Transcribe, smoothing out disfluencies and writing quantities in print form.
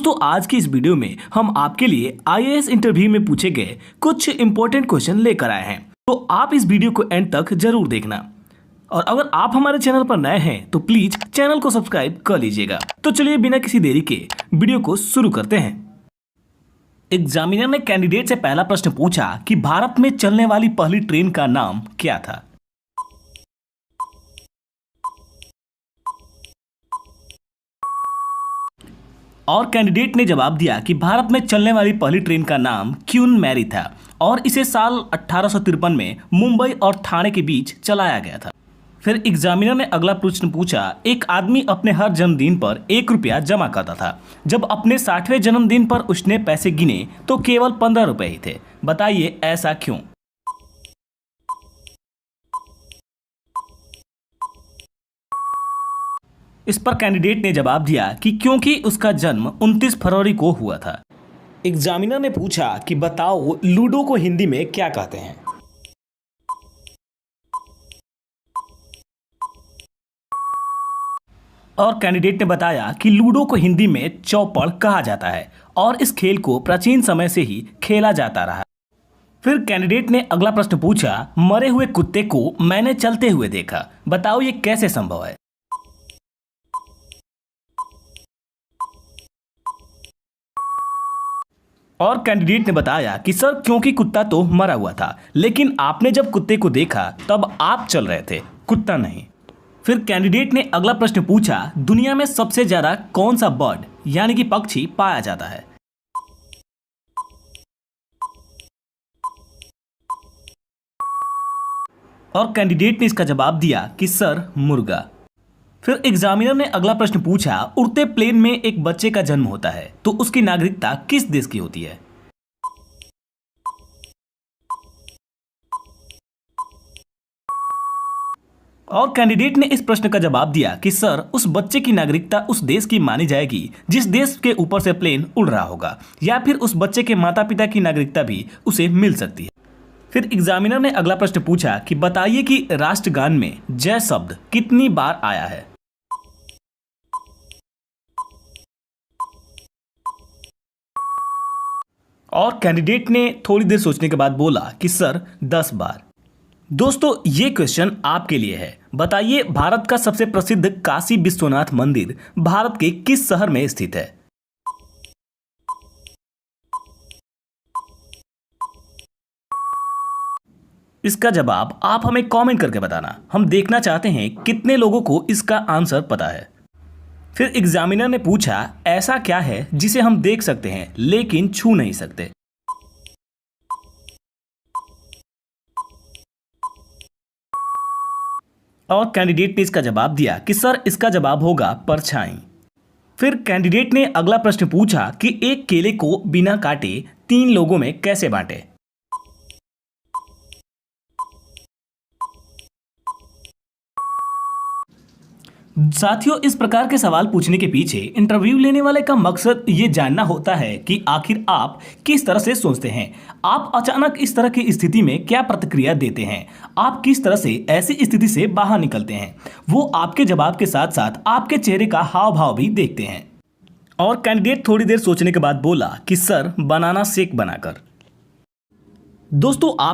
दोस्तों आज की इस वीडियो में हम आपके लिए आईएएस इंटरव्यू में पूछे गए कुछ इंपॉर्टेंट क्वेश्चन लेकर आए हैं, तो आप इस वीडियो को एंड तक जरूर देखना। और अगर आप हमारे चैनल पर नए हैं तो प्लीज चैनल को सब्सक्राइब कर लीजिएगा। तो चलिए बिना किसी देरी के वीडियो को शुरू करते हैं। एग्जामिनर ने कैंडिडेट से पहला प्रश्न पूछा कि भारत में चलने वाली पहली ट्रेन का नाम क्या था। और कैंडिडेट ने जवाब दिया कि भारत में चलने वाली पहली ट्रेन का नाम क्वीन मैरी था और इसे साल 1853 में मुंबई और ठाणे के बीच चलाया गया था। फिर एग्जामिनर ने अगला प्रश्न पूछा, एक आदमी अपने हर जन्मदिन पर 1 रुपया जमा करता था। जब अपने 60वें जन्मदिन पर उसने पैसे गिने तो केवल 15 रुपए ही थे। बताइए ऐसा क्यों। इस पर कैंडिडेट ने जवाब दिया कि क्योंकि उसका जन्म 29 फरवरी को हुआ था। एग्जामिनर ने पूछा कि बताओ लूडो को हिंदी में क्या कहते हैं। और कैंडिडेट ने बताया कि लूडो को हिंदी में चौपड़ कहा जाता है और इस खेल को प्राचीन समय से ही खेला जाता रहा। फिर कैंडिडेट ने अगला प्रश्न पूछा, मरे हुए कुत्ते को मैंने चलते हुए देखा, बताओ ये कैसे संभव है। और कैंडिडेट ने बताया कि सर क्योंकि कुत्ता तो मरा हुआ था, लेकिन आपने जब कुत्ते को देखा तब आप चल रहे थे, कुत्ता नहीं। फिर कैंडिडेट ने अगला प्रश्न पूछा, दुनिया में सबसे ज्यादा कौन सा बर्ड यानी कि पक्षी पाया जाता है। और कैंडिडेट ने इसका जवाब दिया कि सर मुर्गा। फिर एग्जामिनर ने अगला प्रश्न पूछा, उड़ते प्लेन में एक बच्चे का जन्म होता है तो उसकी नागरिकता किस देश की होती है। और कैंडिडेट ने इस प्रश्न का जवाब दिया कि सर उस बच्चे की नागरिकता उस देश की मानी जाएगी जिस देश के ऊपर से प्लेन उड़ रहा होगा, या फिर उस बच्चे के माता पिता की नागरिकता भी उसे मिल सकती है। फिर एग्जामिनर ने अगला प्रश्न पूछा कि बताइए कि राष्ट्रगान में जय शब्द कितनी बार आया है। और कैंडिडेट ने थोड़ी देर सोचने के बाद बोला कि सर 10 बार। दोस्तों ये क्वेश्चन आपके लिए है। बताइए भारत का सबसे प्रसिद्ध काशी विश्वनाथ मंदिर भारत के किस शहर में स्थित है। इसका जवाब आप हमें कमेंट करके बताना। हम देखना चाहते हैं कितने लोगों को इसका आंसर पता है। फिर एग्जामिनर ने पूछा, ऐसा क्या है जिसे हम देख सकते हैं लेकिन छू नहीं सकते। और कैंडिडेट ने इसका जवाब दिया कि सर इसका जवाब होगा परछाई। फिर कैंडिडेट ने अगला प्रश्न पूछा कि एक केले को बिना काटे 3 लोगों में कैसे बांटे। साथियों इस प्रकार के सवाल पूछने के पीछे इंटरव्यू लेने वाले का मकसद ये जानना होता है कि आखिर आप किस तरह से सोचते हैं, आप अचानक इस तरह की स्थिति में क्या प्रतिक्रिया देते हैं, आप किस तरह से ऐसी स्थिति से बाहर निकलते हैं। वो आपके जवाब के साथ साथ आपके चेहरे का हाव भाव भी देखते हैं। और कैंडिडेट थोड़ी देर सोचने के बाद बोला कि सर बनाना शेक बनाकर। दोस्तों आप